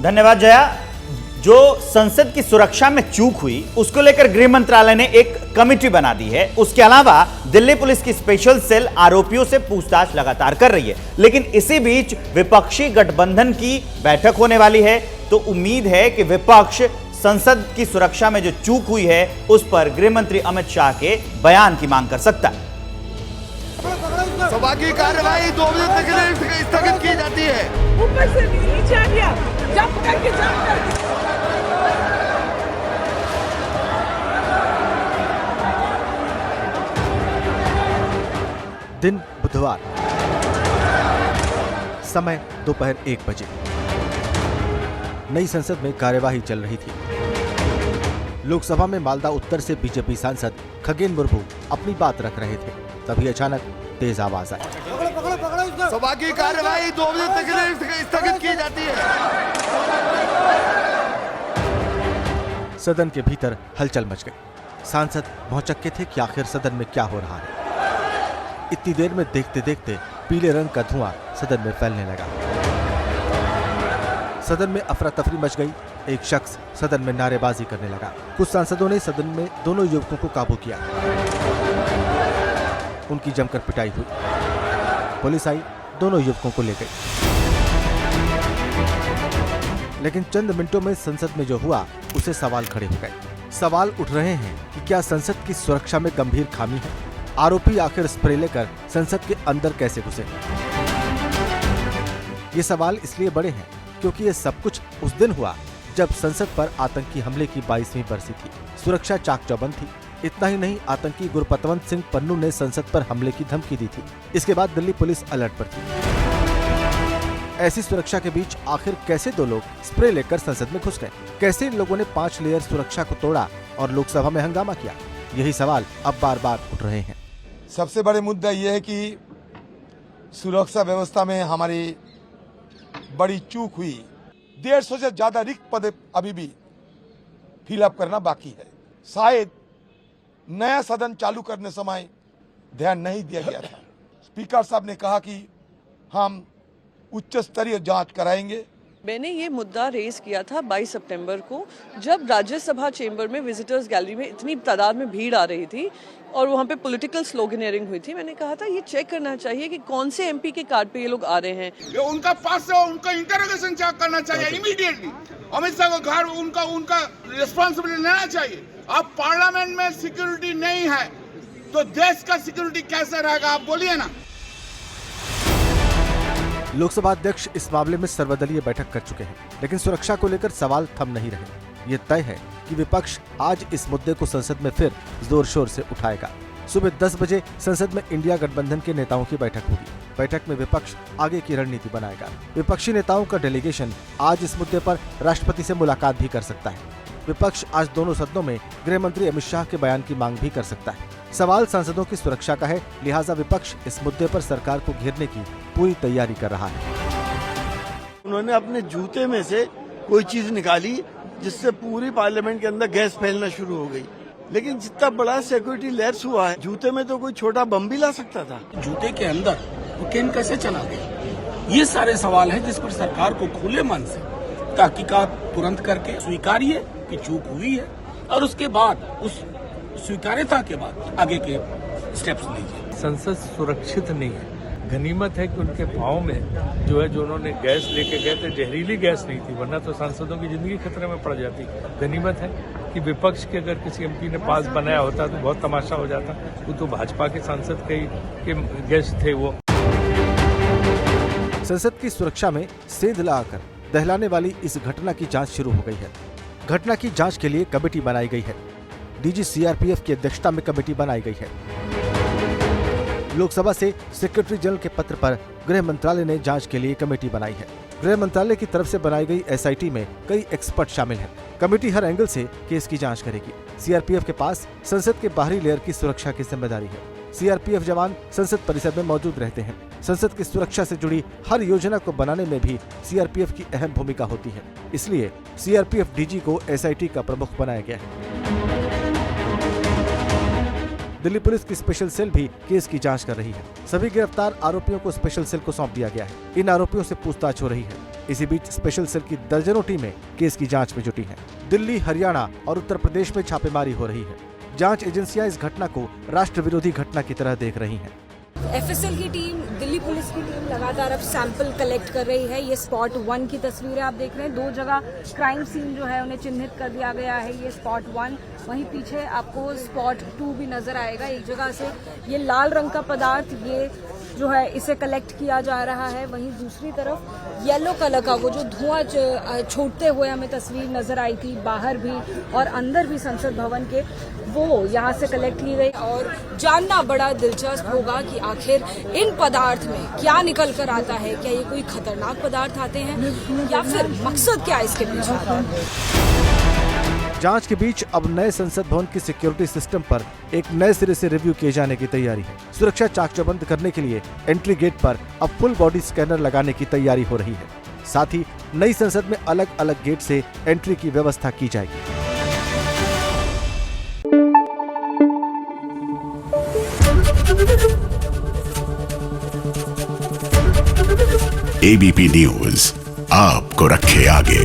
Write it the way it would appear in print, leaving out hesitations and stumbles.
धन्यवाद जया। जो संसद की सुरक्षा में चूक हुई उसको लेकर गृह मंत्रालय ने एक कमेटी बना दी है। उसके अलावा दिल्ली पुलिस की स्पेशल सेल आरोपियों से पूछताछ लगातार कर रही है। लेकिन इसी बीच विपक्षी गठबंधन की बैठक होने वाली है, तो उम्मीद है कि विपक्ष संसद की सुरक्षा में जो चूक हुई है उस पर गृह मंत्री अमित शाह के बयान की मांग कर सकता है। सभा की कार्यवाही 2 बजे तक के लिए स्थगित की जाती है। ऊपर से नीचे आ गया, जंप करके दिन बुधवार, समय दोपहर 1 बजे। नई संसद में कार्यवाही चल रही थी। लोकसभा में मालदा उत्तर से बीजेपी सांसद खगेन मुर्मू अपनी बात रख रहे थे, तभी अचानक तेज आवाज आई। सभा की कार्यवाही 2 बजे तक के लिए स्थगित की जाती है। सदन के भीतर हलचल मच गई। सांसद भौचक्के थे कि आखिर सदन में क्या हो रहा है। इतनी देर में देखते देखते पीले रंग का धुआं सदन में फैलने लगा। सदन में अफरा तफरी मच गई। एक शख्स सदन में नारेबाजी करने लगा। कुछ सांसदों ने सदन में दोनों युवकों को काबू किया। उनकी जमकर पिटाई हुई। पुलिस आई, दोनों युवकों को ले गई। लेकिन चंद मिनटों में संसद में जो हुआ उसे सवाल खड़े हो गए। सवाल उठ रहे हैं कि क्या संसद की सुरक्षा में गंभीर खामी है? आरोपी आखिर स्प्रे लेकर संसद के अंदर कैसे घुसे? ये सवाल इसलिए बड़े हैं क्योंकि ये सब कुछ उस दिन हुआ जब संसद पर आतंकी हमले की 22वीं बरसी थी। सुरक्षा चाक चौबंद थी। इतना ही नहीं, आतंकी गुरपतवंत सिंह पन्नू ने संसद पर हमले की धमकी दी थी। इसके बाद दिल्ली पुलिस अलर्ट पर थी। ऐसी सुरक्षा के बीच आखिर कैसे दो लोग स्प्रे लेकर संसद में घुस गए? कैसे इन लोगों ने 5 लेयर सुरक्षा को तोड़ा और लोकसभा में हंगामा किया? यही सवाल अब बार बार उठ रहे हैं। सबसे बड़े मुद्दा यह है कि सुरक्षा व्यवस्था में हमारी बड़ी चूक हुई। 150 से ज्यादा रिक्त पद अभी भी फिलअप करना बाकी है। शायद नया सदन चालू करने समय ध्यान नहीं दिया गया था। स्पीकर साहब ने कहा कि हम उच्च स्तरीय जांच कराएंगे। मैंने ये मुद्दा रेज किया था 22 सितंबर को, जब राज्यसभा चेंबर में विजिटर्स गैलरी में इतनी तादाद में भीड़ आ रही थी और वहाँ पे पॉलिटिकल स्लोगनेरिंग हुई थी। मैंने कहा था ये चेक करना चाहिए कि कौन से एमपी के कार्ड पे ये लोग आ रहे हैं। ये उनका पास से उनका इंटरोगेशन चेक करना चाहिए इमीडिएटली। अमित शाह को घर उनका रिस्पॉन्सिबिलिटी लेना चाहिए। अब पार्लियामेंट में सिक्योरिटी नहीं है तो देश का सिक्योरिटी कैसे रहेगा, आप बोलिए ना। लोकसभा अध्यक्ष इस मामले में सर्वदलीय बैठक कर चुके हैं, लेकिन सुरक्षा को लेकर सवाल थम नहीं रहे। ये तय है कि विपक्ष आज इस मुद्दे को संसद में फिर जोर शोर से उठाएगा। सुबह 10 बजे संसद में इंडिया गठबंधन के नेताओं की बैठक होगी। बैठक में विपक्ष आगे की रणनीति बनाएगा। विपक्षी नेताओं का डेलीगेशन आज इस मुद्दे पर राष्ट्रपति से मुलाकात भी कर सकता है। विपक्ष आज दोनों सदनों में गृह मंत्री अमित शाह के बयान की मांग भी कर सकता है। सवाल सांसदों की सुरक्षा का है, लिहाजा विपक्ष इस मुद्दे पर सरकार को घेरने की पूरी तैयारी कर रहा है। उन्होंने अपने जूते में से कोई चीज निकाली जिससे पूरी पार्लियामेंट के अंदर गैस फैलना शुरू हो गई। लेकिन जितना बड़ा सिक्योरिटी लैप्स हुआ है, जूते में तो कोई छोटा बम भी ला सकता था। जूते के अंदर वो केन कैसे चला गया? ये सारे सवाल हैं जिस पर सरकार को खुले मन से तहकीकात तुरंत करके स्वीकारिए कि चूक हुई है और उसके बाद उस स्वीकार्यता के बाद आगे के स्टेप्स लीजिए। संसद सुरक्षित नहीं है। गनीमत है कि उनके पाँव में जो उन्होंने गैस लेके गए थे, जहरीली गैस नहीं थी, वरना तो सांसदों की जिंदगी खतरे में पड़ जाती। गनीमत है कि विपक्ष के अगर किसी एमपी ने पास बनाया होता तो बहुत तमाशा हो जाता। वो तो भाजपा के सांसद के गेस्ट थे। वो संसद की सुरक्षा में सेंध लगाकर दहलाने वाली इस घटना की जांच शुरू हो गई है। घटना की जांच के लिए कमेटी बनाई गई है। डीजी सीआरपीएफ की अध्यक्षता में कमेटी बनाई गई है। लोकसभा से सेक्रेटरी जनरल के पत्र पर गृह मंत्रालय ने जांच के लिए कमेटी बनाई है। गृह मंत्रालय की तरफ से बनाई गई एसआईटी में कई एक्सपर्ट शामिल हैं। कमेटी हर एंगल से केस की जांच करेगी। सीआरपीएफ के पास संसद के बाहरी लेयर की सुरक्षा की जिम्मेदारी है। सीआरपीएफ जवान संसद परिसर में मौजूद रहते हैं। संसद की सुरक्षा से जुड़ी हर योजना को बनाने में भी सीआरपीएफ की अहम भूमिका होती है। इसलिए सीआरपीएफ डीजी को एसआईटी का प्रमुख बनाया गया है। दिल्ली पुलिस की स्पेशल सेल भी केस की जांच कर रही है। सभी गिरफ्तार आरोपियों को स्पेशल सेल को सौंप दिया गया है। इन आरोपियों से पूछताछ हो रही है। इसी बीच स्पेशल सेल की दर्जनों टीमें केस की जांच में जुटी हैं। दिल्ली, हरियाणा और उत्तर प्रदेश में छापेमारी हो रही है। जांच एजेंसियां इस घटना को राष्ट्र विरोधी घटना की तरह देख रही हैं। एफएसएल की टीम, दिल्ली पुलिस की टीम लगातार अब सैंपल कलेक्ट कर रही है। ये स्पॉट 1 की तस्वीरें आप देख रहे हैं। 2 जगह क्राइम सीन जो है उन्हें चिन्हित कर दिया गया है। ये स्पॉट 1, वहीं पीछे आपको स्पॉट 2 भी नजर आएगा। एक जगह से ये लाल रंग का पदार्थ ये जो है इसे कलेक्ट किया जा रहा है। वहीं दूसरी तरफ येलो कलर का वो जो धुआं छोड़ते हुए हमें तस्वीर नजर आई थी, बाहर भी और अंदर भी संसद भवन के, वो यहाँ से कलेक्ट की गई। और जानना बड़ा दिलचस्प होगा कि आखिर इन पदार्थ में क्या निकल कर आता है। क्या ये कोई खतरनाक पदार्थ आते हैं या फिर मकसद क्या है इसके पीछे। जांच के बीच अब नए संसद भवन की सिक्योरिटी सिस्टम पर एक नए सिरे से रिव्यू किए जाने की तैयारी है। सुरक्षा चाक चौबंद करने के लिए एंट्री गेट पर अब फुल बॉडी स्कैनर लगाने की तैयारी हो रही है। साथ ही नई संसद में अलग अलग गेट से एंट्री की व्यवस्था की जाएगी। एबीपी न्यूज आपको रखे आगे।